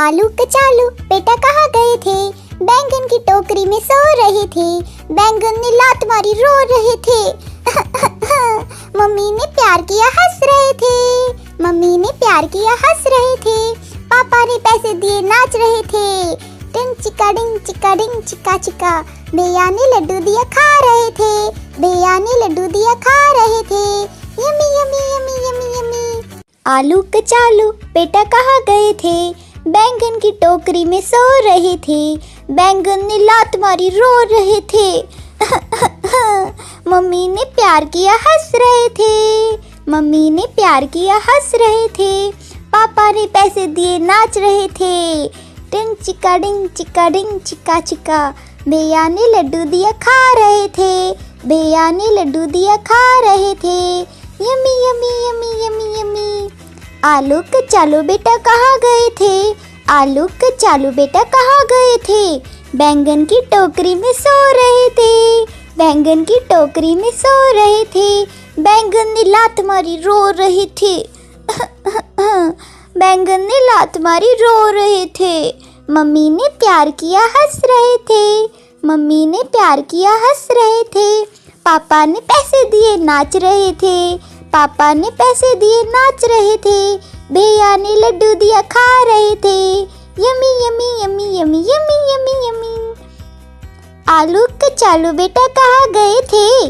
आलू कचालू बेटा कहाँ गए थे? बैंगन की टोकरी में सो रहे थे। बैंगन ने लात मारी रो रहे थे। मम्मी ने प्यार किया हंस रहे थे। मम्मी ने प्यार किया हंस रहे थे। पापा ने पैसे दिए नाच रहे थे। टिंग चिका डिंग चिका डिंग चिका चिका। भैया ने लड्डू दिया खा रहे थे। भैया ने लड्डू दिया खा रहे थे। Yummy yummy yummy yummy yummy. आलू कचालू बेटा कहाँ गए थे? बैंगन की टोकरी में सो रहे थे। बैंगन ने लात मारी रो रहे थे। मम्मी ने प्यार किया हंस रहे थे। मम्मी ने प्यार किया हंस रहे थे। पापा ने पैसे दिए नाच रहे थे। टिंग चिका डिंग चिका डिंग चिका चिका। भैया ने लड्डू दिया खा रहे थे। भैया ने लड्डू दिया खा रहे थे। Yummy yummy yummy yummy yummy. आलू कचालू बेटा कहाँ गए थे? आलू कचालू बेटा कहाँ गए थे? बैंगन की टोकरी में सो रहे थे। बैंगन की टोकरी में सो रहे थे। बैंगन ने लात मारी रो रहे थे। बैंगन ने लात मारी रो रहे थे। मम्मी ने प्यार किया हंस रहे थे। मम्मी ने प्यार किया हंस रहे थे। पापा ने पैसे दिए नाच रहे थे। पापा ने पैसे दिए नाच रहे थे। भैया ने लड्डू दिया खा रहे थे। Yummy yummy yummy yummy yummy yummy yummy. आलू कचालू बेटा कहाँ गए थे?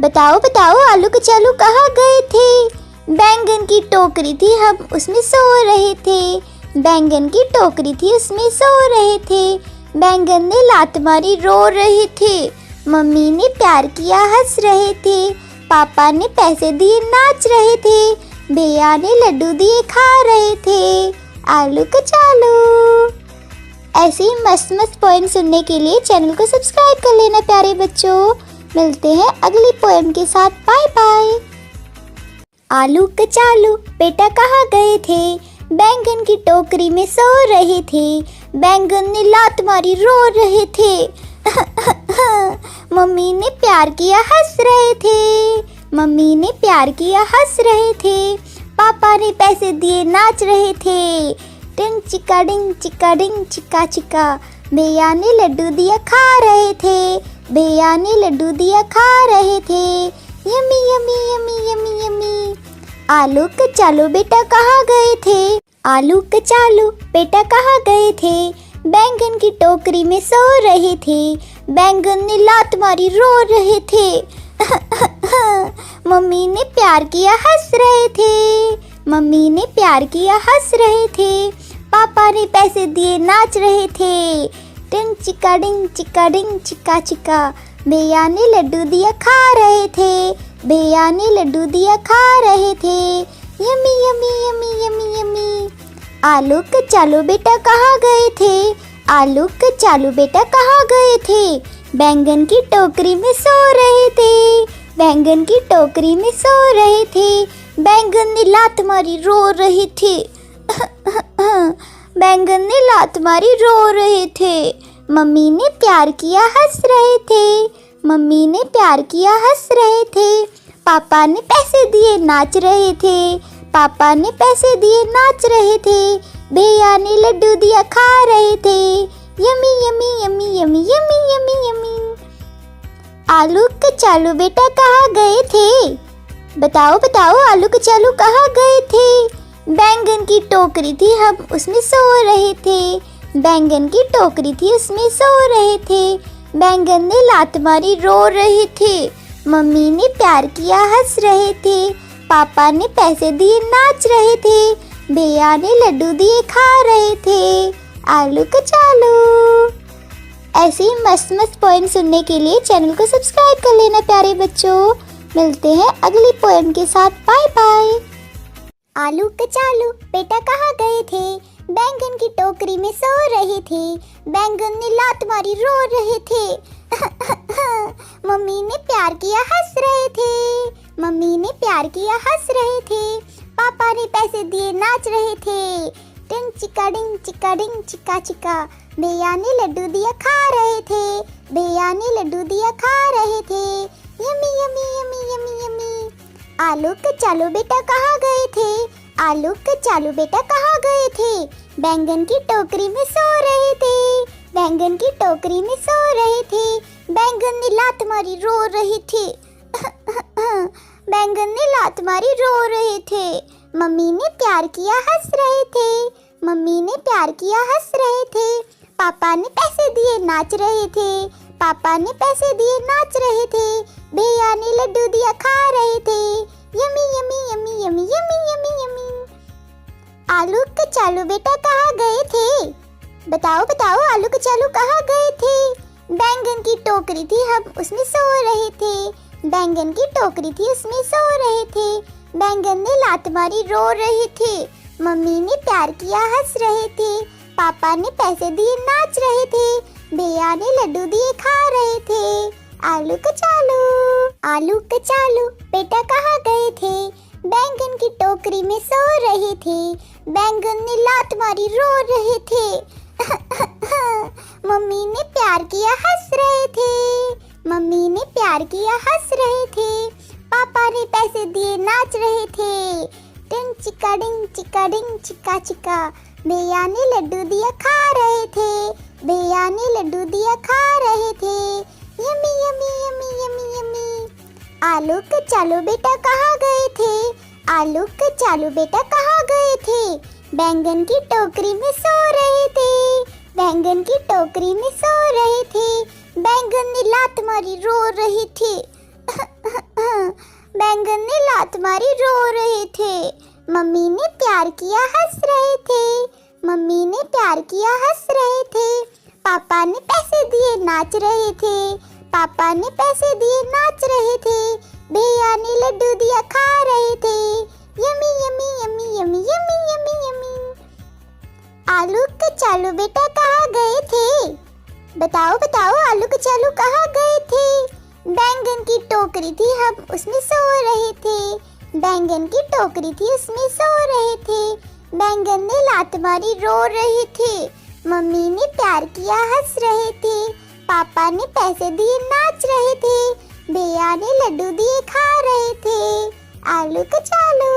बताओ बताओ आलू कचालू कहाँ गए थे? बैंगन की टोकरी थी, हम उसमें सो रहे थे। बैंगन की टोकरी थी, उसमें सो रहे थे। बैंगन ने लात मारी रो रहे थे। मम्मी ने प्यार किया हंस रहे थे। पापा ने पैसे दिए नाच रहे थे। भैया ने लड्डू दिए खा रहे थे। आलू कचालू। ऐसे ही मस्त मस्त पोएम सुनने के लिए चैनल को सब्सक्राइब कर लेना प्यारे बच्चों। मिलते हैं अगली पोएम के साथ। Bye bye. आलू कचालू बेटा कहाँ गए थे? बैंगन की टोकरी में सो रहे थे। बैंगन ने लात मारी रो रहे थे। मम्मी ने प्यार किया हंस रहे थे। मम्मी ने प्यार किया हंस रहे थे। पापा ने पैसे दिए नाच रहे थे। टिंग चिका डिंग चिका डिंग चिका चिका। भैया ने लड्डू दिया खा रहे थे। भैया ने लड्डू दिया खा रहे थे। Yummy yummy yummy yummy yummy. आलू कचालू बेटा कहाँ गए थे? आलू कचालू बेटा कहाँ गए थे? बैंगन की टोकरी में सो रहे थे। बैंगन ने लात मारी रो रहे थे। मम्मी ने प्यार किया हंस रहे थे। मम्मी ने प्यार किया हंस रहे थे। पापा ने पैसे दिए नाच रहे थे। टिंग चिका डिंग चिका डिंग चिका चिका। भैया ने लड्डू दिया खा रहे थे। भैया ने लड्डू दिया खा रहे थे। Yummy yummy yummy yummy yummy. आलू कचालू बेटा कहाँ गए थे? आलू कचालू बेटा कहाँ गए थे? बैंगन की टोकरी में सो रहे थे। बैंगन की टोकरी में सो रहे थे। बैंगन ने लात मारी रो रहे थे। बैंगन ने लात मारी रो रहे थे। मम्मी ने प्यार किया हंस रहे थे। मम्मी ने प्यार किया हंस रहे थे। पापा ने पैसे दिए नाच रहे थे। पापा ने पैसे दिए नाच रहे थे। भैया ने लड्डू दिया खा रहे थे। Yummy yummy yummy yummy yummy yummy yummy. आलू कचालू बेटा कहाँ गए थे? बताओ बताओ आलू कचालू कहाँ गए थे? बैंगन की टोकरी थी, हम उसमें सो रहे थे। बैंगन की टोकरी थी, उसमें सो रहे थे। बैंगन ने लात मारी रो रहे थे। मम्मी ने प्यार किया हंस रहे थे। पापा ने पैसे दिए नाच रहे थे। भैया ने लड्डू दिए खा रहे थे। आलू कचालू। ऐसे ही मस्त मस्त पोएम सुनने के लिए चैनल को सब्सक्राइब कर लेना प्यारे बच्चों। मिलते हैं अगली पोएम के साथ। Bye bye. आलू कचालू बेटा कहाँ गए थे? बैंगन की टोकरी में सो रहे थे। बैंगन ने लात मारी रो रहे थे। मम्मी ने प्यार किया हंस रहे थे। मम्मी ने प्यार किया हंस रहे थे। पापा ने पैसे दिए नाच रहे थे। टिंग चिका डिंग चिका डिंग चिका चिका। भैया ने लड्डू दिया खा रहे थे। भैया ने लड्डू दिया खा रहे थे। Yummy yummy yummy yummy yummy. आलू कचालू बेटा कहाँ गए थे? आलू कचालू बेटा कहाँ गए थे? बैंगन की टोकरी में सो रहे थे, बैंगन की टोकरी में सो रहे थे, बैंगन ने लात मारी रो रहे थे। बैंगन ने लात मारी रो रहे थे। मम्मी ने प्यार किया हंस रहे थे, मम्मी ने प्यार किया हंस रहे थे। पापा ने पैसे दिए नाच रहे थे, पापा ने पैसे दिए नाच रहे थे। भैया ने लड्डू दिया खा रहे थे। Yummy yummy yummy yummy yummy yummy yummy. आलू कचालू बेटा कहाँ गए थे? बताओ बताओ आलू कचालू कहाँ गए थे? बैंगन की टोकरी थी, हम उसमें सो रहे थे। बैंगन की टोकरी थी, उसमें सो रहे थे। बैंगन ने लात मारी रो रहे थे। मम्मी ने प्यार किया हंस रहे थे। पापा ने पैसे दिए नाच रहे थे। भैया ने लड्डू दिए खा रहे थे। आलू कचालू, आलू कचालू बेटा कहाँ गए थे? बैंगन की टोकरी में सो रहे थे। बैंगन ने लात मारी रो रहे थे। मम्मी ने प्यार किया हंस रहे थे, मम्मी ने प्यार किया हंस रहे थे। पापा ने पैसे दिए नाच रहे थे। टिंग चिका डिंग चिका डिंग चिका चिका। भैया ने लड्डू दिया खा रहे थे। भैया ने लड्डू दिया खा रहे थे। Yummy yummy yummy yummy yummy. आलू कचालू बेटा कहाँ गए थे? आलू कचालू बेटा कहाँ गए थे? बैंगन की टोकरी में सो रहे थे। बैंगन की टोकरी में सो रहे थे। बैंगन ने लात मारी रो रहे थे। बैंगन ने लात मारी रो रहे थे। मम्मी ने प्यार किया हंस रहे थे। मम्मी ने प्यार किया हंस रहे थे। पापा ने पैसे दिए नाच रहे थे। पापा ने पैसे दिए नाच रहे थे। भैया ने लड्डू दिया खा रहे थे। Yummy yummy yummy yummy yummy yummy yummy. आलू कचालू बेटा कहाँ गए थे? बताओ बताओ आलू कचालू कहाँ गए थे? बैंगन की टोकरी थी, हम उसमें सो रहे थे। बैंगन की टोकरी थी, उसमें सो रहे थे। बैंगन ने लात मारी रो रहे थे। मम्मी ने प्यार किया हंस रहे थे। पापा ने पैसे दिए नाच रहे थे। भैया ने लड्डू दिए खा रहे थे। आलू कचालू।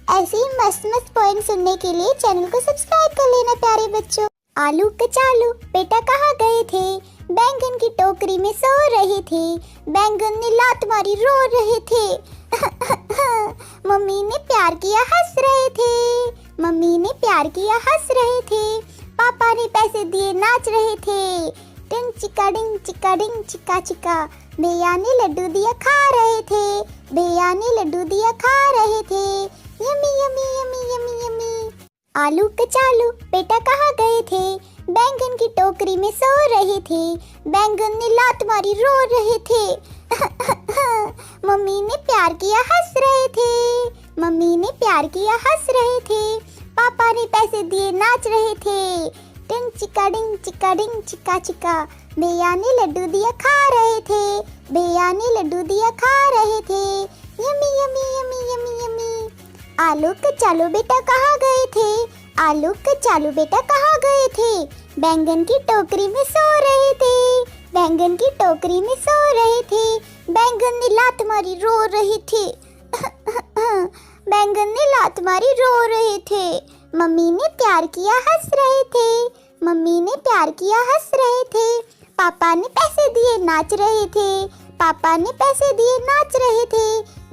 ऐसे ही मस्त मस्त पोएम सुनने के लिए चैनल को सब्सक्राइब कर लेना प्यारे बच्चों। आलू कचालू बेटा कहाँ गए थे? बैंगन की टोकरी में सो रहे थे। बैंगन ने लात मारी रो रहे थे। मम्मी ने प्यार किया हंस रहे थे। मम्मी ने प्यार किया हंस रहे थे। पापा ने पैसे दिए नाच रहे थे। टिंग चिका डिंग चिका डिंग चिका चिका। भैया ने लड्डू दिया खा रहे थे। भैया ने लड्डू दिया खा रहे थे। Yummy yummy yummy yummy yummy. आलू कचालू बेटा कहाँ गए थे? बैंगन की टोकरी में सो रहे थे। बैंगन ने लात मारी रो रहे थे। मम्मी ने प्यार किया हंस रहे थे। मम्मी ने प्यार किया हंस रहे थे। पापा ने पैसे दिए नाच रहे थे। टिंग चिका डिंग चिका डिंग चिका चिका। भैया ने लड्डू दिया खा रहे थे। भैया ने लड्डू दिया खा रहे थे। Yummy yummy yummy yummy yummy. आलू कचालू बेटा कहाँ गए थे? आलू कचालू बेटा कहाँ गए थे? बैंगन की टोकरी में सो रहे थे। बैंगन की टोकरी में सो रहे थे। बैंगन ने लात मारी रो रहे थे। बैंगन ने लात मारी रो रहे थे। मम्मी ने प्यार किया हंस रहे थे। मम्मी ने प्यार किया हंस रहे थे। पापा ने पैसे दिए नाच रहे थे। पापा ने पैसे दिए नाच रहे थे।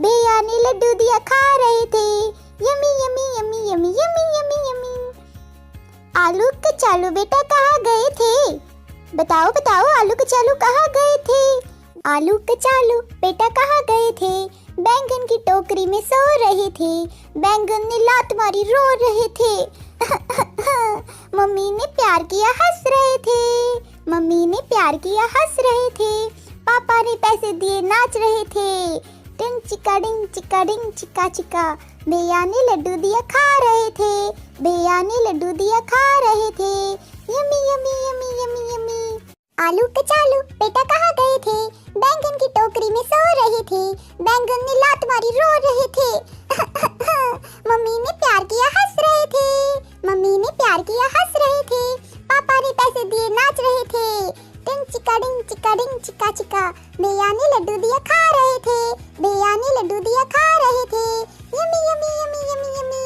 भैया ने लड्डू दिया खा रहे थे। Yummy yummy yummy yummy yummy yummy yummy. आलू कचालू बेटा कहाँ गए थे? बताओ बताओ आलू कचालू कहाँ गए थे? आलू कचालू बेटा कहाँ गए थे? बैंगन की टोकरी में सो रहे थे। बैंगन ने लात मारी रो रहे थे। मम्मी ने प्यार किया हंस रहे थे। मम्मी ने प्यार किया हंस रहे थे। पापा ने पैसे दिए नाच रहे थे। टिंग चिका डिंग चिका डिंग चिका चिका। भैया ने लड्डू दिया खा रहे थे। भैया ने लड्डू दिया खा रहे थे। Yummy yummy yummy yummy yummy. आलू कचालू बेटा कहाँ गए थे? बैंगन की टोकरी में सो रहे थे। बैंगन ने लात मारी रो रहे थे। मम्मी ने प्यार किया हंस रहे थे। मम्मी ने प्यार किया हंस रहे थे। पापा ने पैसे दिए नाच रहे थे। टिंग चिका डिंग चिका डिंग चिका चिका। भैया ने लड्डू दिया खा रहे थे। भैया ने लड्डू दिया खा रहे थे। Yummy yummy yummy yummy yummy.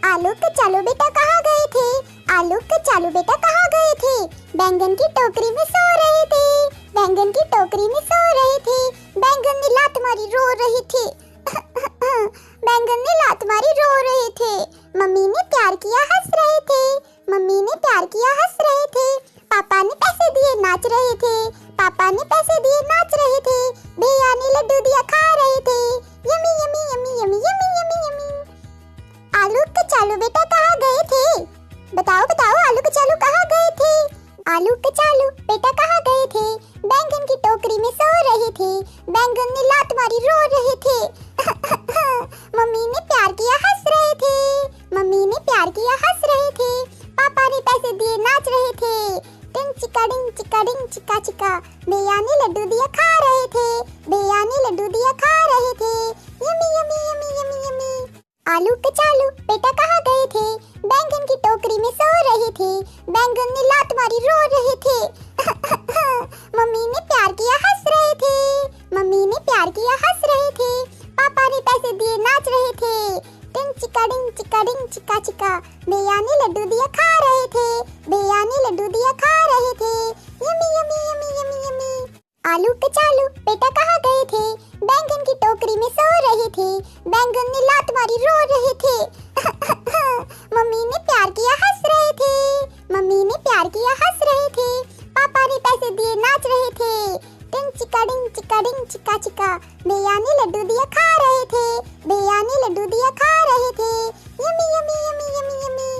आलूक चालू बेटा कहाँ गए थे? आलूक चालू बेटा कहाँ गए थे? बैंगन की टोकरी में सो रहे थे। बैंगन की टोकरी में सो रहे थे। बैंगन ने लात मारी रो रहे थे। बैंगन ने लात मारी रो रहे थे। मम्मी ने प्यार किया हंस रहे थे। मम्मी ने प्यार किया हंस रहे थे। पापा ने पैसे दिए नाच रहे थे। पापा ने पैसे दिए नाच रहे थे। भैया ने लड्डू दिया खा रहे थे। Yummy yummy yummy yummy yummy yummy yummy. आलू के चालू बेटा कहाँ गए थे? बताओ बताओ आलू के चालू कहाँ गए थे? आलू के चालू बेटा कहाँ गए थे? बैंगन की टोकरी में सो रहे थे। बैंगन ने लात मारी रो रहे थे। मम्मी ने प्यार किया हंस रहे थे। मम्मी ने प्यार किया हंस रहे थे। पापा ने पैसे दिए नाच रहे थे। टिंग चिका चिका। भैया ने लड्डू दिया खा रहे थे। भैया ने लड्डू दिया खा रहे थे। Yummy yummy yummy yummy yummy. आलू के चालू बेटा कहाँ गए थे? बैंगन की टोकरी में सो रहे थे। बैंगन ने लात मारी रो रहे थे। मम्मी ने प्यार किया हंस रहे थे। मम्मी ने प्यार किया हंस रहे थे। पापा ने पैसे दिए नाच रहे थे। टिंग चिका चिका। भैया ने लड्डू दिया खा रहे थे। भैया ने लड्डू दिया खा रहे थे। Yummy yummy yummy yummy yummy. आलू के चालू बेटा कहाँ गए थे? बैंगन की टोकरी में सो रहे थे। बैंगन ने लात मारी रो रहे थे। मम्मी ने प्यार किया हंस रहे थे। मम्मी ने प्यार किया हंस रहे थे। पापा ने पैसे दिए नाच रहे थे। टिंग चिका चिका। भैया ने लड्डू दिया खा रहे थे। भैया ने लड्डू दिया खा रहे थे। Yummy yummy yummy yummy yummy.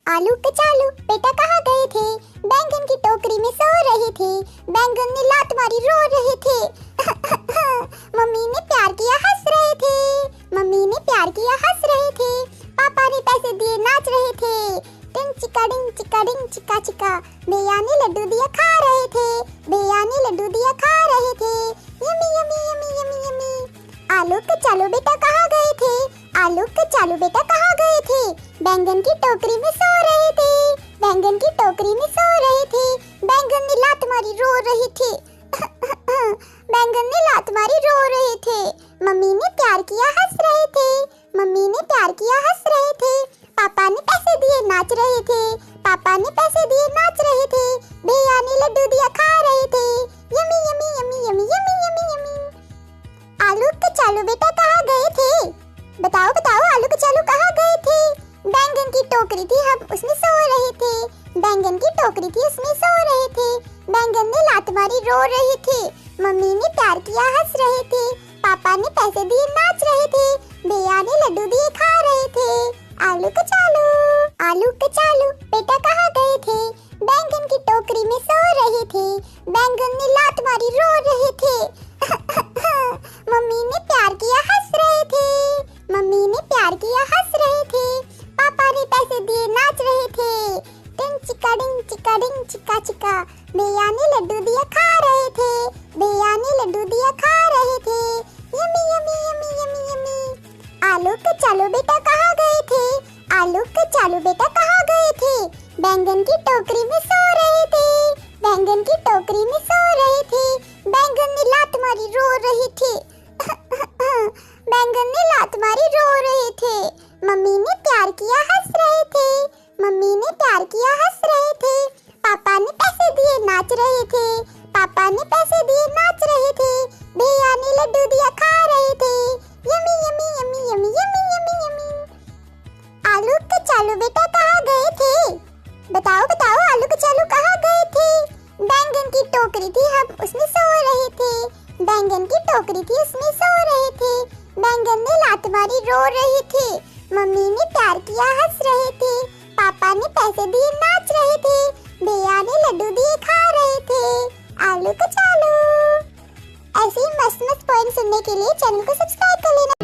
आलू के चालू बेटा कहाँ गए थे? बैंगन की टोकरी में सो रहे थे। बैंगन ने लात मारी रो रहे थे। मम्मी ने प्यार किया हंस रहे थे। मम्मी ने प्यार किया हंस रहे थे। पापा ने पैसे दिए नाच रहे थे। टिंग चिका चिका। भैया ने लड्डू दिया खा रहे थे। भैया ने लड्डू दिया खा रहे थे। Yummy yummy yummy yummy yummy. आलू के चालू बेटा कहाँ गए थे? आलू के चालू बेटा कहाँ गए थे? बैंगन की टोकरी में सो रहे थे। बैंगन की टोकरी में सो रहे थे। बैंगन ने लात मारी रो रहे थे। बैंगन ने लात मारी रो रहे थे। मम्मी ने प्यार किया हंस रहे थे। मम्मी ने प्यार किया हंस रहे थे। पापा ने पैसे दिए नाच रहे थे। पापा ने पैसे दिए नाच रहे थे। भैया ने लड्डू दिया खा रहे थे। Yummy yummy yummy yummy yummy yummy yummy. आलू के चालू बेटा कहाँ गए थे? बताओ बताओ आलू के चालू कहाँ गए थे? बैंगन की टोकरी थी हम उसमें सो रहे थे। बैंगन की टोकरी थी उसमें सो रहे थे। बैंगन ने लात मारी रो रहे थे। मम्मी ने प्यार किया हंस रहे थे। पापा ने पैसे दिए नाच रहे थे। भैया ने लड्डू दिए खा रहे थे। आलू के चालू बेटा कहाँ गए थे? बैंगन की टोकरी में सो रहे थे। बैंगन ने लात मारी रो रहे थे। मम्मी ने प्यार किया हंस रहे थे। मम्मी ने प्यार किया हंस रहे थे। पापा ने पैसे दिए नाच रहे थे। टिंग चिका। भैया ने लड्डू दिया खा रहे थे। भैया ने लड्डू दिया खा रहे थे। Yummy yummy yummy yummy yummy. आलू के चालू बेटा कहाँ गए थे? आलू के चालू बेटा कहाँ गए थे? बैंगन की टोकरी में सो रहे थे। बैंगन की टोकरी में सो रहे थे। बैंगन ने लात मारी रो रहे थे। बैंगन ने लात मारी रो रहे थे। मम्मी ने प्यार किया हंस रहे थे। मम्मी ने प्यार किया हंस रहे थे। पापा ने पैसे दिए नाच रहे थे। पापा ने पैसे दिए नाच रहे थे। भैया ने लड्डू दिया खा रहे थे। Yummy yummy yummy yummy yummy yummy yummy. आलू के चालू बेटा कहाँ गए थे? बताओ बताओ आलू के चालू कहाँ गए थे? बैंगन की टोकरी थी हम उसमें सो रहे थे। बैंगन की टोकरी थी उसमें सो रहे थे। बैंगन ने लात मारी रो रहे थे। मम्मी ने प्यार किया हंस रहे थे। पापा ने पैसे दिए नाच रहे थे। भैया ने लड्डू दिए खा रहे थे। आलू के चालू। ऐसे ही मस्त मस्त पॉइंट सुनने के लिए चैनल को सब्सक्राइब कर लेना।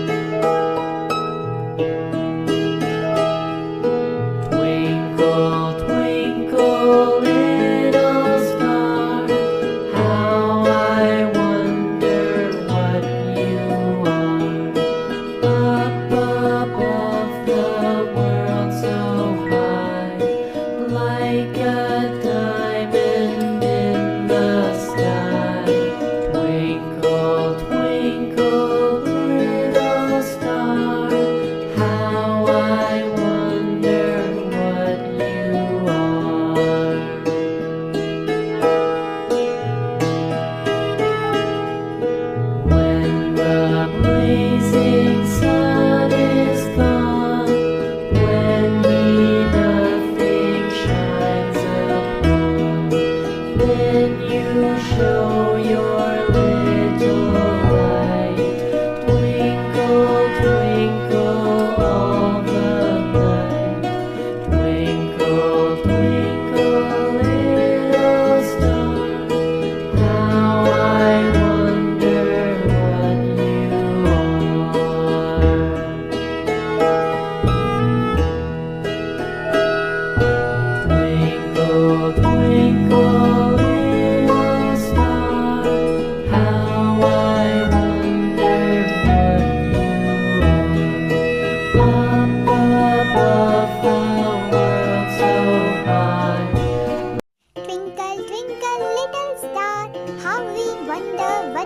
Twinkle, twinkle, little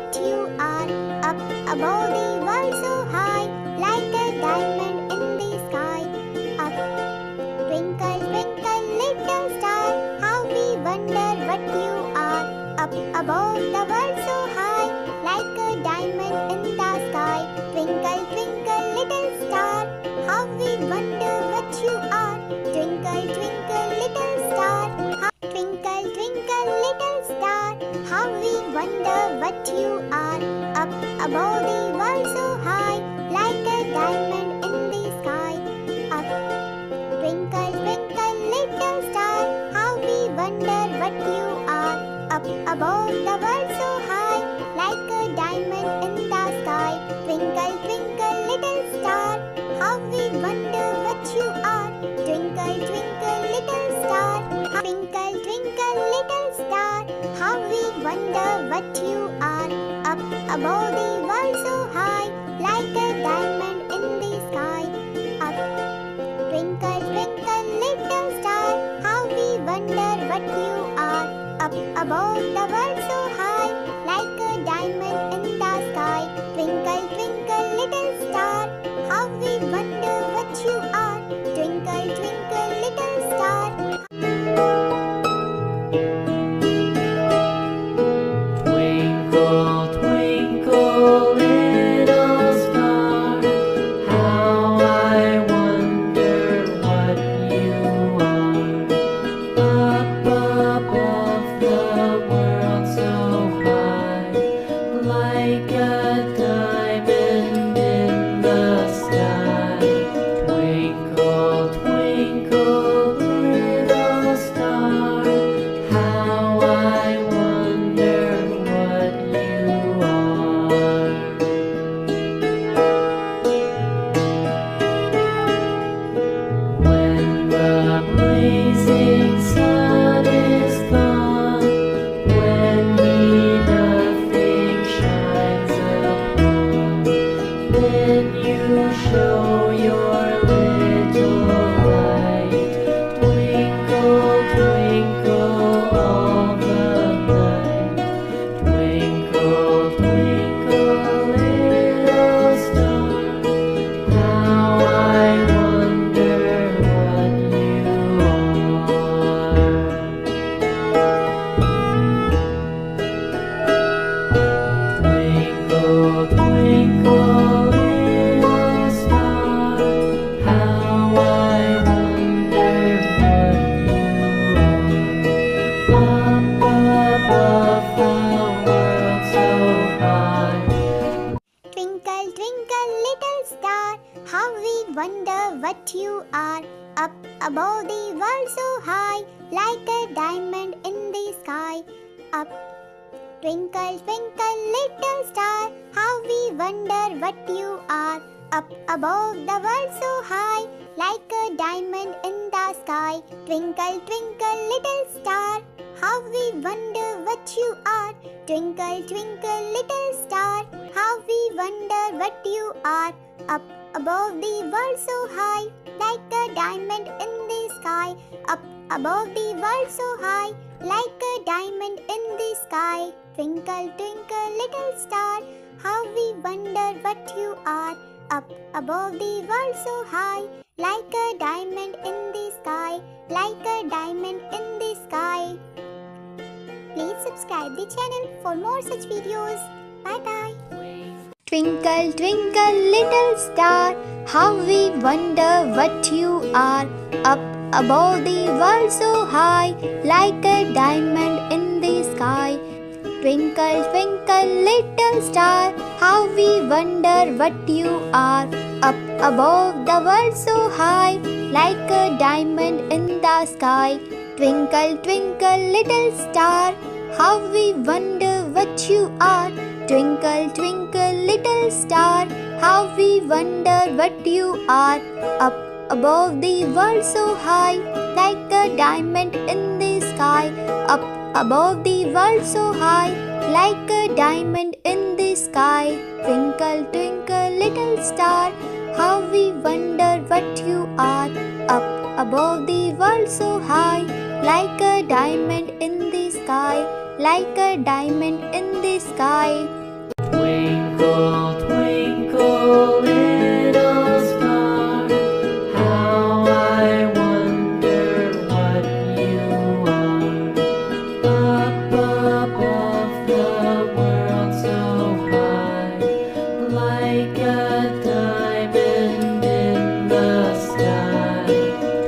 what you are, up above the world so high, like a diamond in the sky. Up, twinkle, twinkle, little star, how we wonder what you are, up above the world so high, like a diamond in the sky. Twinkle, twinkle, little star, how we wonder what you are. Twinkle, twinkle, little star, twinkle, twinkle, little star, how we wonder what you are, up above the world so high, like a diamond in the sky. Up, twinkle, twinkle, little star, how we wonder what you are, up above the world so high, like a diamond in the sky. Twinkle, twinkle, little star, how we wonder what you are. Twinkle, twinkle, little star, twinkle, twinkle, little star, how we wonder what you are, up above the world so high, like a diamond in the sky. Up, twinkle, twinkle, little star, how we wonder what you are, up above the world so high, like a diamond in the sky. Twinkle, twinkle, little star, how we wonder what you are. Twinkle, twinkle, little star. Twinkle, twinkle, little star, how I wonder what you are. Up above the world so high, like a diamond in the sky. Twinkle, twinkle, little star, how I wonder what you are. When the blazing sun is gone, when nothing shines upon, then you show your little light. Twinkle, twinkle all the night. Twinkle, twinkle, little star, how I wonder what you are. Twinkle, twinkle, little star, how I wonder what you are. Up above the world so high. Twinkle, twinkle, little star, how we wonder what you are, up above the world so high, like a diamond in the sky. Up, twinkle, twinkle, little star, how we wonder what you are, up above the world so high, like a diamond in the sky. Twinkle, twinkle, little star, how we wonder what you are. Twinkle, twinkle, little star, how we wonder what you are, up above the world so high, like a diamond in the sky. Up above the world so high, like a diamond in the sky. Twinkle, twinkle, little star, how we wonder what you are, up above the world so high, like a diamond in the sky, like a diamond in the sky. Please subscribe the channel for more such videos. Bye bye. Twinkle, twinkle, little star, how we wonder what you are, up above the world so high, like a diamond in the sky. Twinkle, twinkle, little star, how we wonder what you are, up above the world so high, like a diamond in the sky. Twinkle, twinkle, little star, how we wonder what you are. Twinkle, twinkle, little star, how we wonder what you are, up above the world so high, like a diamond in the sky. Up above the world so high, like a diamond in the sky. Twinkle, twinkle, little star, how we wonder what you are, up above the world so high, like a diamond in the sky, like a diamond in the sky. Twinkle, twinkle, little star, how I wonder what you are. Up above the world so high, like a diamond in the sky.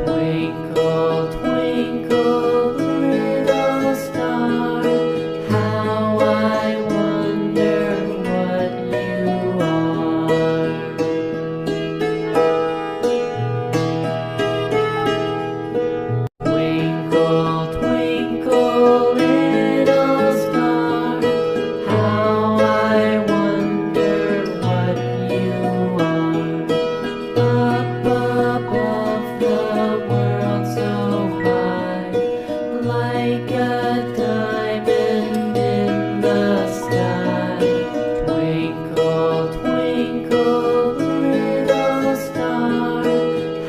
Twinkle, twinkle, little star, how I wonder what you are. Twinkle, twinkle, little star, how I wonder what you are. Up above the world so high, like a diamond in the sky. Twinkle, twinkle, little star,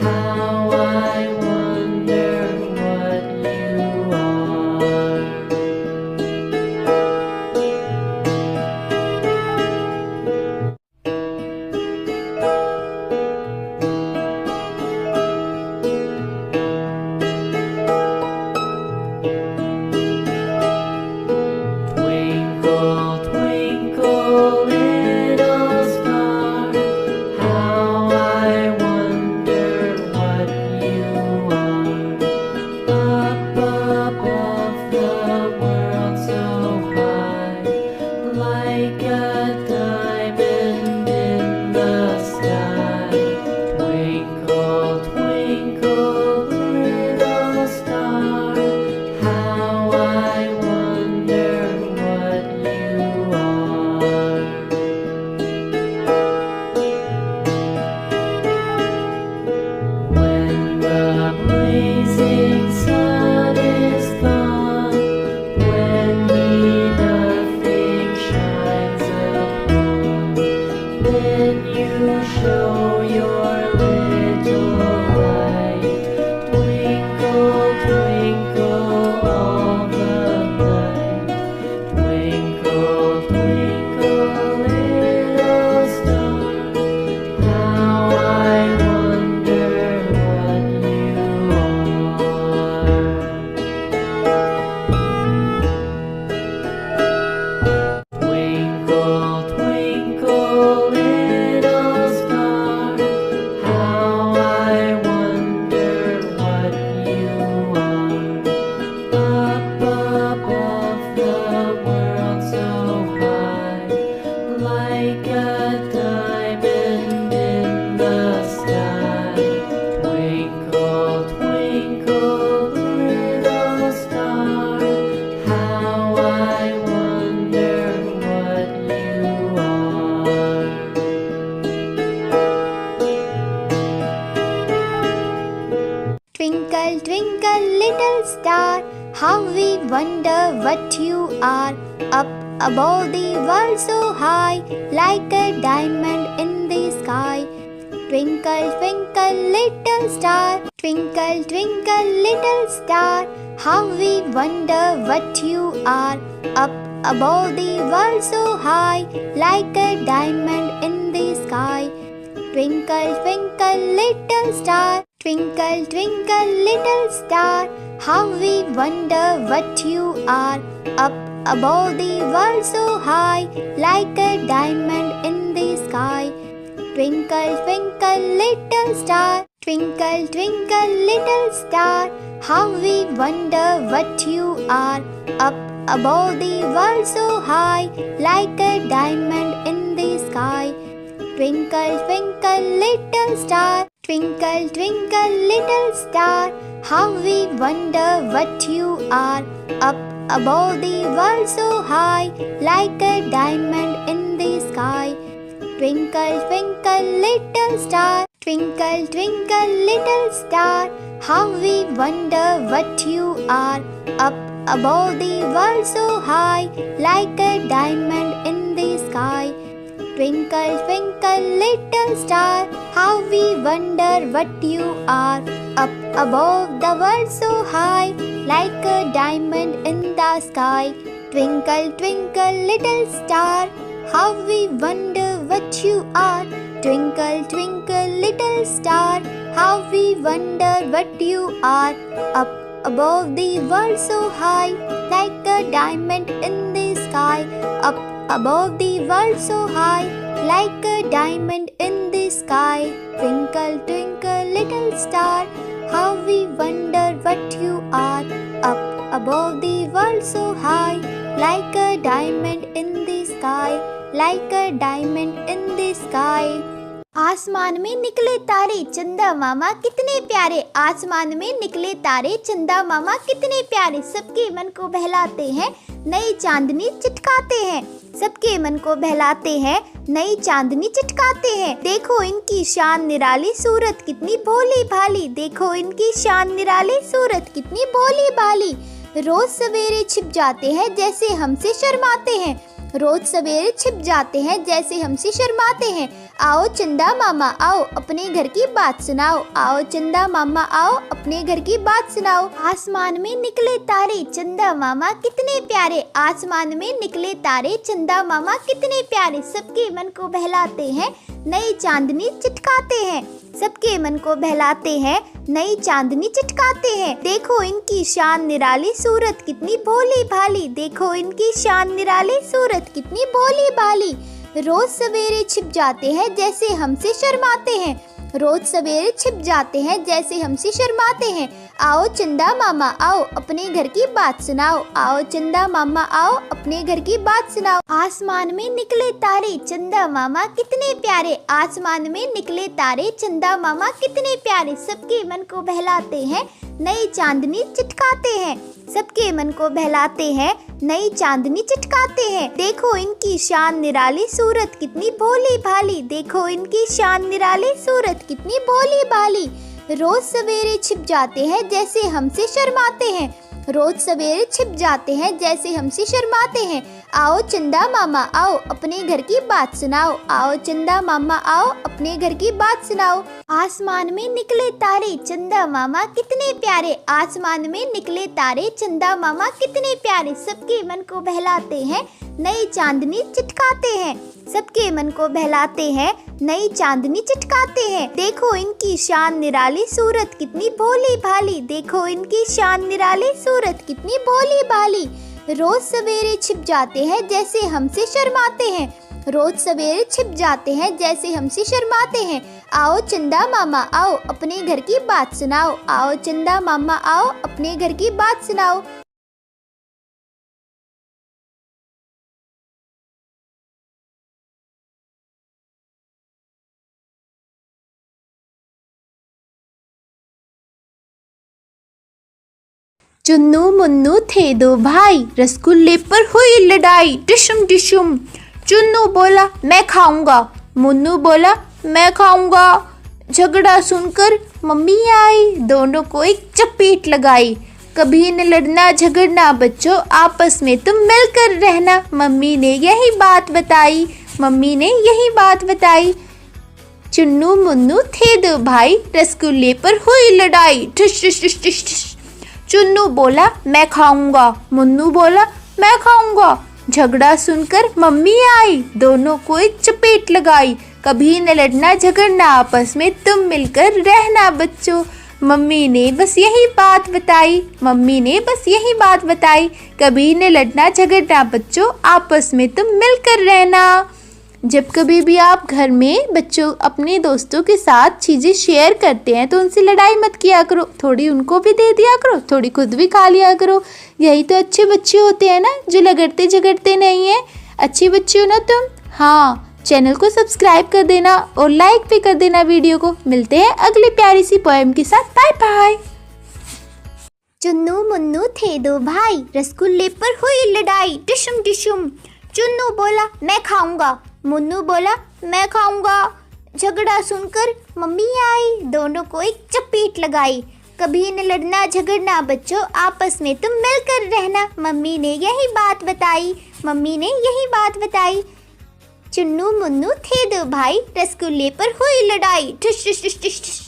how I wonder what you are. Twinkle, twinkle, little star, how I wonder what you are. Up above the world so high, like a diamond in the sky. Twinkle, twinkle, little star, how I wonder what you are. When the blazing sun is gone, when he nothing shines upon, then you show your little light. Twinkle, twinkle all the night. Twinkle, twinkle, little star, how I wonder what you are. Twinkle, twinkle, little star, how I wonder what you are. Up above the world so high, like a diamond in the sky. Twinkle, twinkle, little star, how I wonder what you are. Twinkle, twinkle, little star, how we wonder what you are. Up above the world so high, like a diamond in the sky. Twinkle, twinkle, little star, twinkle, twinkle, little star, how we wonder what you are. Up above the world so high, like a diamond in the sky. Twinkle, twinkle, little star, twinkle, twinkle, little star, how we wonder what you are. Up above the world so high, like a diamond in the sky. Twinkle, twinkle, little star, twinkle, twinkle, little star, how we wonder what you are. Up above the world so high, like a diamond in the sky. Twinkle, twinkle, little star, twinkle, twinkle, little star, how we wonder what you are. Up above the world so high, like a diamond in the sky. Twinkle, twinkle, little star, twinkle, twinkle, little star, how we wonder what you are. Up above the world so high, like a diamond in the sky. Twinkle, twinkle, little star, how we wonder what you are. Up above the world so high, like a diamond in the sky. Twinkle, twinkle, little star, How we wonder what you are. Twinkle, twinkle, little star. How we wonder what you are. Up above the world so high, like a diamond in the sky. Up above the world so high, like a diamond in the sky. Twinkle, twinkle, little star. How we wonder what you are. Up above the world so high, like a diamond in the sky. Like a diamond in the sky. आसमान में निकले तारे चंदा मामा कितने प्यारे. आसमान में निकले तारे चंदा मामा कितने प्यारे. सबके मन को बहलाते हैं, नई चांदनी चिटकाते हैं. सबके मन को बहलाते हैं, नई चांदनी चिटकाते हैं. देखो इनकी शान निराली, सूरत कितनी भोली भाली. देखो इनकी शान निराली, सूरत कितनी भोली भाली. रोज सवेरे छिप जाते हैं जैसे हमसे शर्माते हैं. रोज सवेरे छिप जाते हैं जैसे हमसे शर्माते हैं. आओ चंदा मामा आओ, अपने घर की बात सुनाओ. आओ चंदा मामा आओ, अपने घर की बात सुनाओ. आसमान में निकले तारे चंदा मामा कितने प्यारे. आसमान में निकले तारे चंदा मामा कितने प्यारे. सबके मन को बहलाते हैं, नई चांदनी चिटकाते हैं. सबके मन को बहलाते हैं, नई चांदनी चिटकाते हैं. देखो इनकी शान निराली, सूरत कितनी भोली भाली. देखो इनकी शान निराली, सूरत कितनी भोली भाली. रोज सवेरे छिप जाते हैं जैसे हमसे शर्माते हैं. रोज सवेरे छिप जाते हैं जैसे हमसे शर्माते हैं. आओ चंदा मामा आओ, अपने घर की बात सुनाओ. आओ चंदा मामा आओ, अपने घर की बात सुनाओ. आसमान में निकले तारे चंदा मामा कितने प्यारे. आसमान में निकले तारे चंदा मामा कितने प्यारे. सबके मन को बहलाते हैं, नई चांदनी चिटकाते हैं. सबके मन को बहलाते हैं, नई चांदनी चिटकाते हैं. देखो इनकी शान निराली, सूरत कितनी भोली भाली. देखो इनकी शान निराली, सूरत कितनी भोली भाली. रोज सवेरे छिप जाते हैं जैसे हमसे शर्माते हैं. रोज सवेरे छिप जाते हैं जैसे हमसे शर्माते हैं. आओ चंदा मामा आओ, अपने घर की बात सुनाओ. आओ चंदा मामा आओ, अपने घर की बात सुनाओ. आसमान में निकले तारे चंदा मामा कितने प्यारे. आसमान में निकले तारे चंदा मामा कितने प्यारे. सबके मन को बहलाते हैं, नई चांदनी चिटकाते हैं. सबके मन को बहलाते हैं, नई चांदनी चिटकाते हैं. देखो इनकी शान निराली, सूरत कितनी भोली भाली. देखो इनकी शान निराली, सूरत कितनी भोली भाली. रोज सवेरे छिप जाते हैं जैसे हमसे शर्माते हैं. रोज सवेरे छिप जाते हैं जैसे हमसे शर्माते हैं. आओ चंदा मामा आओ, अपने घर की बात सुनाओ. आओ चंदा मामा आओ, अपने घर की बात सुनाओ. चुन्नू मुन्नू थे दो भाई, रसगुल्ले पर हुई लड़ाई. डिशुम डिशुम. चुन्नू बोला मैं खाऊंगा. मुन्नू बोला मैं खाऊंगा. झगड़ा सुनकर मम्मी आई, दोनों को एक चपेट लगाई. कभी न लड़ना झगड़ना बच्चों, आपस में तुम मिलकर रहना. मम्मी ने यही बात बताई. मम्मी ने यही बात बताई. चुन्नू मुन्नू थे दो भाई, रसगुल्ले पर हुई लड़ाई. ठुश ठुश ठुश ठुश ठुश. चुन्नू बोला मैं खाऊंगा. मुन्नू बोला मैं खाऊंगा. झगड़ा सुनकर मम्मी आई, दोनों को एक चपेट लगाई. कभी न लड़ना झगड़ना, आपस में तुम मिलकर रहना बच्चों. मम्मी ने बस यही बात बताई. मम्मी ने बस यही बात बताई. कभी न लड़ना झगड़ना बच्चों, आपस में तुम मिलकर रहना. जब कभी भी आप घर में बच्चों अपने दोस्तों के साथ चीज़ें शेयर करते हैं तो उनसे लड़ाई मत किया करो. थोड़ी उनको भी दे दिया करो, थोड़ी खुद भी खा लिया करो. यही तो अच्छे बच्चे होते हैं ना, जो लड़ते झगड़ते नहीं हैं. अच्छी बच्ची हो ना तुम. हाँ, चैनल को सब्सक्राइब कर देना और लाइक भी कर देना वीडियो को. मिलते हैं अगली प्यारी सी पोएम के साथ. Bye bye. चुन्नू मुन्नू थे दो भाई, रसगुल्ले पर हुई लड़ाई. डिशुम डिशुम. चुन्नू बोला मैं खाऊंगा. मुन्नू बोला मैं खाऊंगा. झगड़ा सुनकर मम्मी आई, दोनों को एक चपेट लगाई. कभी न लड़ना झगड़ना बच्चों, आपस में तुम मिलकर रहना. मम्मी ने यही बात बताई. मम्मी ने यही बात बताई. चुन्नू मुन्नू थे दो भाई, रसगुल्ले पर हुई लड़ाई. ठुश ठुश ठुश ठुश ठुश.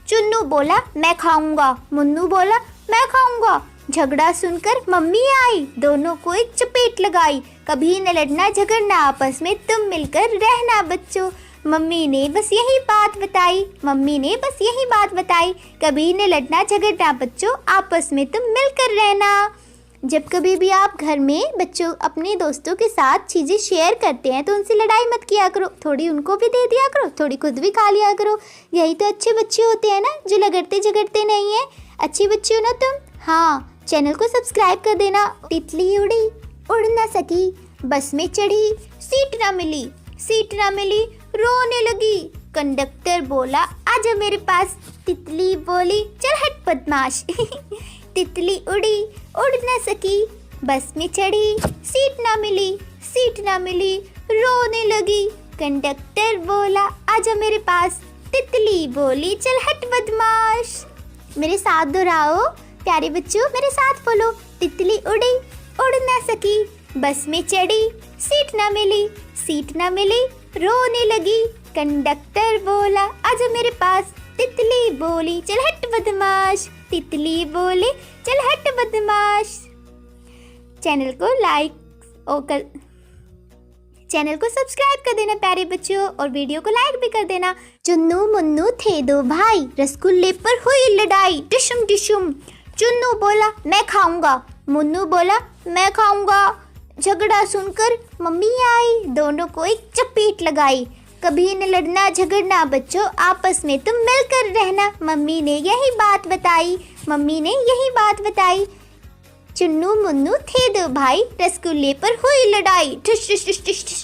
चुन्नू बोला मैं खाऊंगा. मुन्नू बोला मैं खाऊंगा. झगड़ा सुनकर मम्मी आई, दोनों को एक चपेट लगाई। कभी न लड़ना झगड़ना, आपस में तुम मिलकर रहना बच्चों। मम्मी ने बस यही बात बताई, मम्मी ने बस यही बात बताई। कभी न लड़ना झगड़ना बच्चों, आपस में तुम मिलकर रहना। जब कभी भी आप घर में बच्चों अपने दोस्तों के साथ चीज़ें शेयर करते हैं तो उनसे लड़ाई मत किया करो, थोड़ी उनको भी दे दिया करो, थोड़ी खुद भी खा लिया करो। यही तो अच्छे बच्चे होते हैं ना, जो लगड़ते झगड़ते नहीं हैं। अच्छी बच्ची हो ना तुम। हाँ, चैनल को सब्सक्राइब कर देना। तितली उड़ी उड़ ना सकी, बस में चढ़ी सीट ना मिली, सीट ना मिली रोने लगी। कंडक्टर बोला आजा मेरे पास, तितली बोली चल हट बदमाश। तितली उड़ी उड़ ना सकी, बस में चढ़ी सीट ना मिली, सीट ना मिली रोने लगी। कंडक्टर बोला आजा मेरे पास, तितली बोली चल हट बदमाश। मेरे साथ दोहराओ प्यारे बच्चों, मेरे साथ बोलो। तितली उड़ी उड़ ना सकी, बस में चढ़ी सीट ना मिली, सीट ना मिली रोने लगी। कंडक्टर बोला आजा मेरे पास, तितली बोली चल हट बदमाश, तितली बोली चल हट बदमाश। चैनल को सब्सक्राइब कर देना प्यारे बच्चों, और वीडियो को लाइक भी कर देना। चुन्नू मुन्नू थे दो भाई, रसगुल्ले पर हुई लड़ाई डिशुम डिशुम। चुन्नू बोला मैं खाऊंगा, मुन्नू बोला मैं खाऊंगा। झगड़ा सुनकर मम्मी आई, दोनों को एक चपेट लगाई। कभी न लड़ना झगड़ना बच्चों, आपस में तुम मिलकर रहना। मम्मी ने यही बात बताई, मम्मी ने यही बात बताई। चुन्नू मुन्नू थे दो भाई, रसगुल्ले पर हुई लड़ाई ठिश ठिश ठिश ठिश ठिश।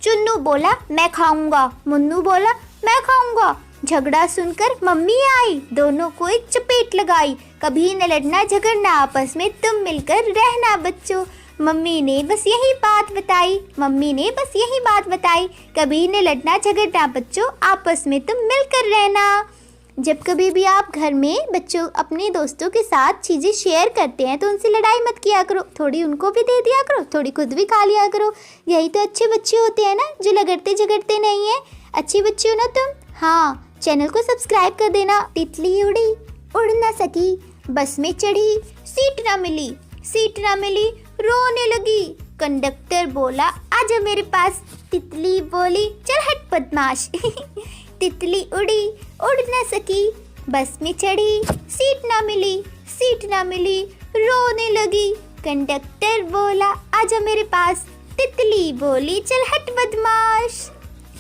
चुन्नू बोला मैं खाऊंगा, मुन्नू बोला मैं खाऊंगा। झगड़ा सुनकर मम्मी आई, दोनों को एक चपेट लगाई। कभी न लड़ना झगड़ना, आपस में तुम मिलकर रहना बच्चों। मम्मी ने बस यही बात बताई, मम्मी ने बस यही बात बताई। कभी न लड़ना झगड़ना बच्चों, आपस में तुम मिलकर रहना। जब कभी भी आप घर में बच्चों अपने दोस्तों के साथ चीज़ें शेयर करते हैं तो उनसे लड़ाई मत किया करो, थोड़ी उनको भी दे दिया करो, थोड़ी खुद भी खा लिया करो। यही तो अच्छे बच्चे होते हैं ना, जो लगड़ते झगड़ते नहीं हैं। अच्छी बच्ची हो ना तुम। हाँ, चैनल को सब्सक्राइब कर देना। तितली उड़ी उड़ ना सकी, बस में चढ़ी सीट ना मिली, सीट ना मिली रोने लगी। कंडक्टर बोला आजा मेरे पास, तितली बोली चल हट बदमाश। तितली उड़ी उड़ ना सकी, बस में चढ़ी सीट ना मिली, सीट ना मिली रोने लगी। कंडक्टर बोला आजा मेरे पास, तितली बोली चल हट बदमाश।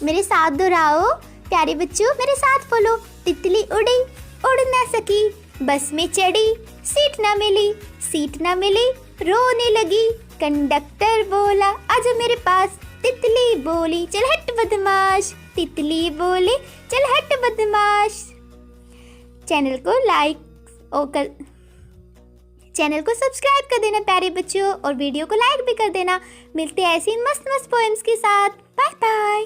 मेरे साथ दोहराओ प्यारे बच्चों, मेरे साथ बोलो। तितली उड़ी उड़ ना सकी, बस में चढ़ी सीट ना मिली, सीट ना मिली रोने लगी। कंडक्टर बोला आजा मेरे पास, तितली बोली चल हट बदमाश, तितली बोली चल हट बदमाश। चैनल को सब्सक्राइब कर देना प्यारे बच्चों, और वीडियो को लाइक भी कर देना। मिलते हैं ऐसी मस्त मस्त पोएम्स के साथ। Bye bye.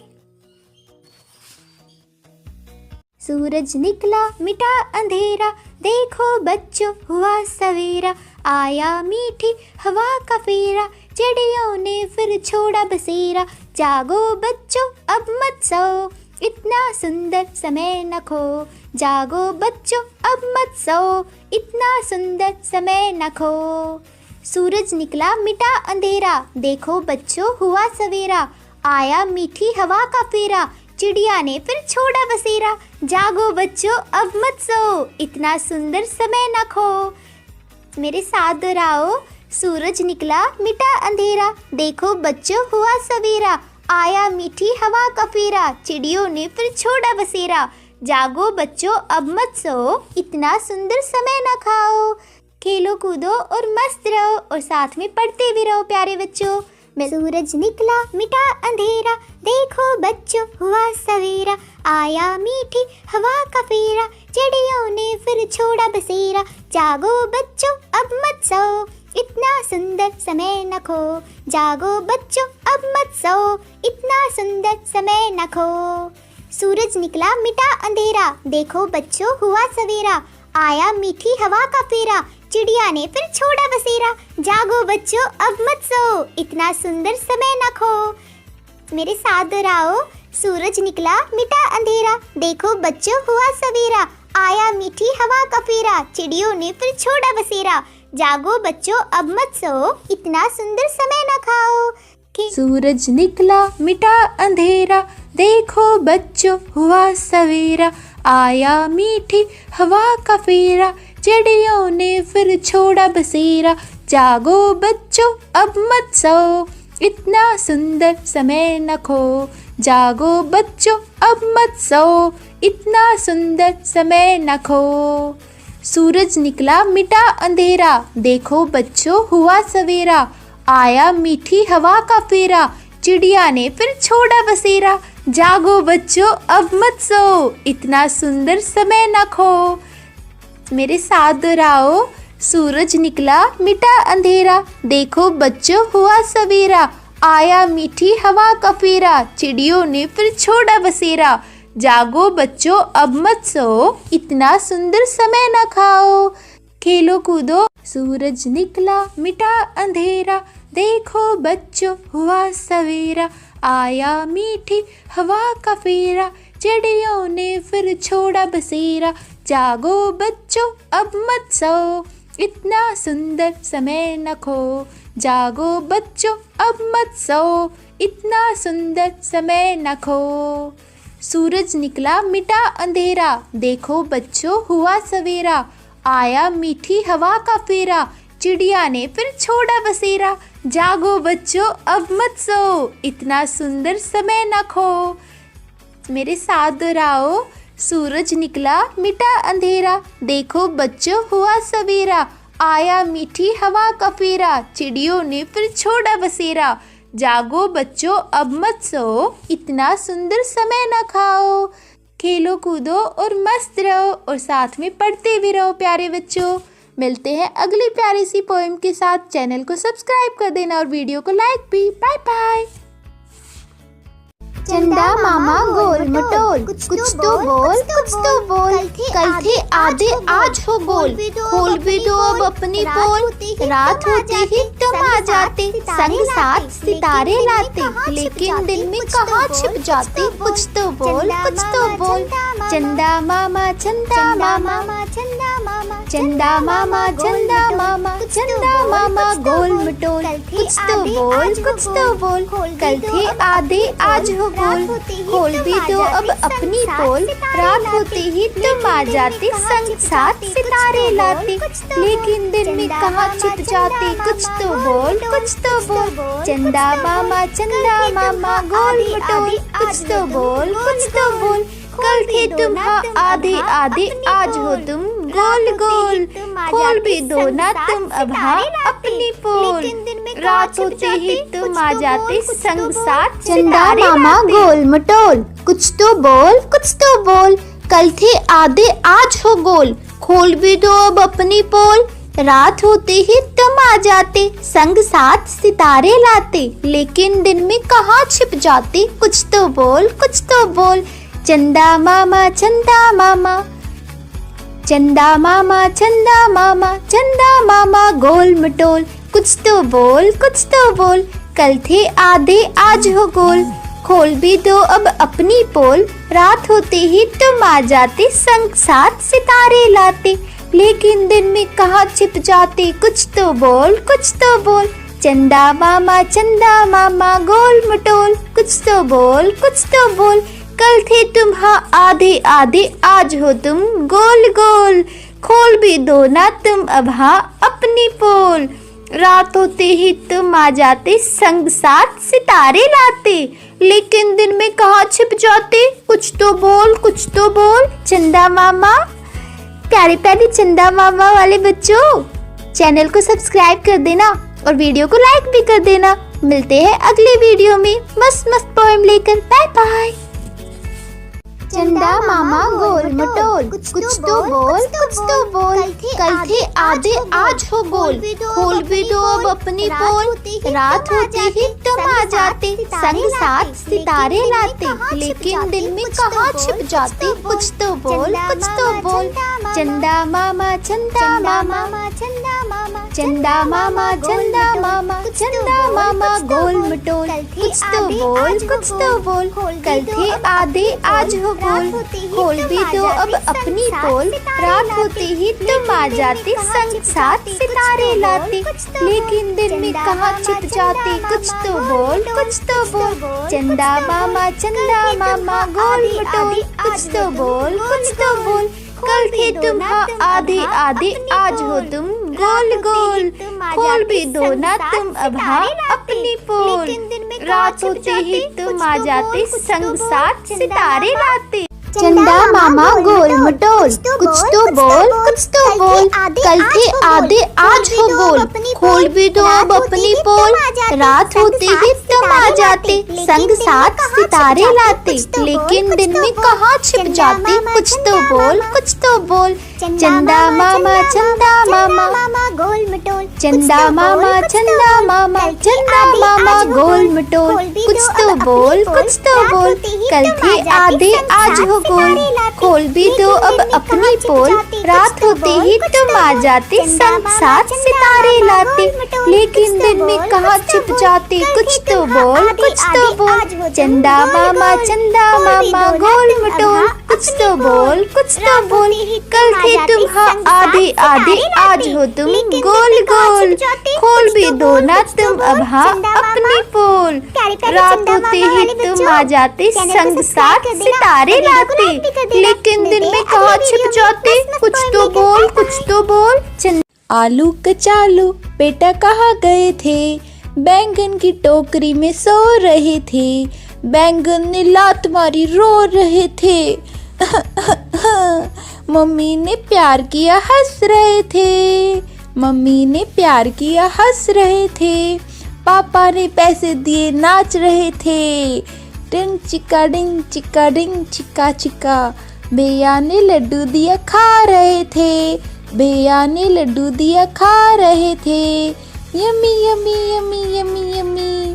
सूरज निकला मिटा अंधेरा, देखो बच्चों हुआ सवेरा। आया मीठी हवा का फेरा, चिड़ियों ने फिर छोड़ा बसेरा। जागो बच्चों अब मत सो, इतना सुंदर समय न खो। जागो बच्चों अब मत सो, इतना सुंदर समय न खो। सूरज निकला मिटा अंधेरा, देखो बच्चों हुआ सवेरा। आया मीठी हवा का फेरा, चिड़िया ने फिर छोड़ा बसेरा। जागो बच्चों अब मत सो, इतना सुंदर समय न खो। मेरे साथ दोहराओ। सूरज निकला मिटा अंधेरा, देखो बच्चों हुआ सवेरा। आया मीठी हवा का फेरा, चिड़ियों ने फिर छोड़ा बसेरा। जागो बच्चों अब मत सो, इतना सुंदर समय न खाओ। खेलो कूदो और मस्त रहो, और साथ में पढ़ते भी रहो प्यारे बच्चों। सूरज निकला मिटा अंधेरा, देखो बच्चों हुआ सवेरा। आया मीठी हवा का फेरा, चिड़ियों ने फिर छोड़ा बसेरा। जागो बच्चों अब मत सो, इतना सुंदर समय न खो। जागो बच्चों अब मत सो, इतना सुंदर समय न खो। सूरज निकला मिटा अंधेरा, देखो बच्चों हुआ सवेरा। आया मीठी हवा का फेरा, चिड़िया ने फिर छोड़ा बसेरा। जागो बच्चों अब मत सो, इतना सुंदर समय न खो। मेरे साथ दोहराओ। सूरज निकला मिटा अंधेरा, देखो बच्चों हुआ सवेरा। आया मीठी हवा का फेरा, चिड़ियों ने फिर छोड़ा बसेरा। जागो बच्चों अब मत सो, इतना सुंदर समय न खाओ। सूरज निकला मिटा अंधेरा, देखो बच्चों हुआ सवेरा, आया मीठी हवा का फेरा, चिड़ियों ने फिर छोड़ा बसेरा। जागो बच्चों अब मत सो, इतना सुंदर समय न खो। जागो बच्चों अब मत सो, इतना सुंदर समय न खो। सूरज निकला मिटा अंधेरा, देखो बच्चों हुआ सवेरा, आया मीठी हवा का फेरा, चिड़िया ने फिर छोड़ा बसेरा। जागो बच्चों अब मत सो, इतना सुंदर समय न खो। मेरे साथ दोहराओ। सूरज निकला मिटा अंधेरा, देखो बच्चों हुआ सवेरा, आया मीठी हवा का फेरा, चिड़ियों ने फिर छोड़ा बसेरा। जागो बच्चों अब मत सो, इतना सुंदर समय न खाओ। खेलो कूदो। सूरज निकला मिटा अंधेरा, देखो बच्चों हुआ सवेरा, आया मीठी हवा का फेरा, चिड़ियों ने फिर छोड़ा बसेरा। जागो बच्चों अब मत सो, इतना सुंदर समय न खो। जागो बच्चों अब मत सो, इतना सुंदर समय न खो। सूरज निकला मिटा अंधेरा, देखो बच्चों हुआ सवेरा, आया मीठी हवा का फेरा, चिड़िया ने फिर छोड़ा बसेरा। जागो बच्चों अब मत सो, इतना सुंदर समय न खो। मेरे साथ दोहराओ। सूरज निकला मिटा अंधेरा, देखो बच्चों हुआ सवेरा, आया मीठी हवा का फेरा, चिड़ियों ने फिर छोड़ा बसेरा। जागो बच्चों अब मत सो, इतना सुंदर समय न खाओ। खेलो कूदो और मस्त रहो और साथ में पढ़ते भी रहो प्यारे बच्चों। मिलते हैं अगली प्यारी सी पोएम के साथ। चैनल को सब्सक्राइब कर देना और वीडियो को लाइक भी। Bye bye. चंदा मामा गोल मटोल, कुछ तो बोल, कुछ तो बोल। कल थे आधे आज हो गोल, खोल भी दो अब अपनी पोल। रात होते ही तुम आ जाते, संग साथ सितारे लाते, लेकिन दिन में कहाँ छिप जाते। कुछ तो बोल, कुछ तो बोल। चंदा मामा चंदा मामा, चंदा मामा चंदा मामा, चंदा मामा, चंदा मामा गोल मटोल। कुछ तो बोल, कुछ तो बोल। कल थे आधे आज हो गोल, खोल भी दो अब अपनी पोल। रात होते ही तुम आ जाते, संग साथ सितारे लाते, लेकिन दिन में कहाँ छिप जाते। कुछ तो बोल, कुछ तो बोल। चंदा मामा मामा गोल मटोल। कुछ तो बोल, कुछ तो बोल। कल थे तुम आधे आधे, आज हो तुम गोल गोल। खोल भी दो ना तुम अब अपनी पोल। रात होते ही तुम आ जाते, संग साथ चंदा मामा गोल मटोल। कुछ तो बोल, कुछ तो बोल। कल थे आधे आज हो गोल, खोल भी दो अब अपनी पोल। रात होते ही तुम आ जाते, संग साथ सितारे लाते, लेकिन दिन में कहाँ छिप जाते। कुछ तो बोल, कुछ तो बोल। चंदा मामा चंदा मामा, चंदा मामा चंदा मामा, चंदा मामा गोल मटोल। कुछ तो बोल, कुछ तो बोल। कल थे आधे आज हो गोल, खोल भी दो अब अपनी पोल। रात होते ही तुम आ जाते, संग साथ सितारे लाते, लेकिन दिन में कहाँ छिप जाते। कुछ तो बोल, कुछ तो बोल। चंदा मामा गोल मटोल। कुछ तो बोल, कुछ तो बोल। कल थे तुम आधे आधे, आज हो तुम गोल गोल। खोल भी दो ना तुम अब अपनी पोल। रात होते ही तुम आ जाते, संग साथ सितारे लाते, लेकिन दिन में कहाँ छिप जाते। कुछ तो बोल, कुछ तो बोल। चंदा मामा, प्यारे प्यारे चंदा मामा वाले बच्चों, चैनल को सब्सक्राइब कर देना और वीडियो को लाइक भी कर देना। मिलते हैं अगले वीडियो में मस्त मस्त पोएम लेकर। Bye bye. चंदा मामा गोल मटोल। कुछ तो बोल, कुछ तो बोल। कल थे आधे आज हो गोल, खोल भी दो अब अपनी पोल। रात होते ही तुम आ जाते, संग साथ सितारे लाते, लेकिन दिन में कहाँ छिप जाते। कुछ तो बोल, कुछ तो बोल। चंदा मामा चंदा मामा, चंदा मामा चंदा मामा, चंदा मामा, चंदा मामा गोल मटोल। कुछ तो बोल, कुछ तो बोल। कल थे आधे आज हो पोल, खोल भी दो अब अपनी पोल। रात होते ही तुम आ जाते, संग साथ सितारे लाते। लेकिन दिन में कहाँ छिप जाते, कुछ तो बोल, कुछ तो बोल। चंदा मामा गोल मटोल, कुछ तो बोल, कुछ तो बोल। कल थे तुम हाँ आधे आधे, आज हो तुम गोल गोल। खोल भी दो ना तुम अब हाँ अपनी पोल। रात होते ही तुम आ जाते, संग साथ सितारे लाते। चंदा मामा गोल मटोल, कुछ तो बोल, कुछ तो बोल। कल थे आधे आज हो गोल, खोल भी दो अब अपनी पोल। रात होते ही तुम आ जाते, संग साथ सितारे लाते। लेकिन दिन में कहाँ छिप जाते, कुछ तो बोल, कुछ तो बोल। चंदा मामा गोल मटोल, चंदा मामा गोल मटोल। कुछ तो बोल, कुछ तो बोल। कल थे आधे आज हो गोल, खोल भी दो अब अपनी पोल। रात होते ही तुम आ जाते, संग साथ सितारे लाते। लेकिन दिन में कहाँ छिप जाते, कुछ तो बोल, कुछ तो बोल। चंदा मामा गोल मटोल, कुछ तो बोल, कुछ तो बोल। कल थे तुम हाँ आधे आधे, आज हो तुम गोल गोल। खोल भी दो ना तुम अब हाँ अपनी पोल। रात होते ही तुम आ जाते, संग साथ सितारे लाते। लेकिन दिन में कहाँ छिप जाते, कुछ तो बोल, कुछ तो बोल। आलू कचालू बेटा कहाँ गए थे, बैंगन की टोकरी में सो रहे थे। बैंगन ने लात मारी रो रहे थे। मम्मी ने प्यार किया हंस रहे थे, मम्मी ने प्यार किया हंस रहे थे। पापा ने पैसे दिए नाच रहे थे। डिंग चिका डिंग चिका चिका। भैया ने लड्डू दिया खा रहे थे, भैया ने लड्डू दिया खा रहे थे। Yummy yummy yummy yummy yummy.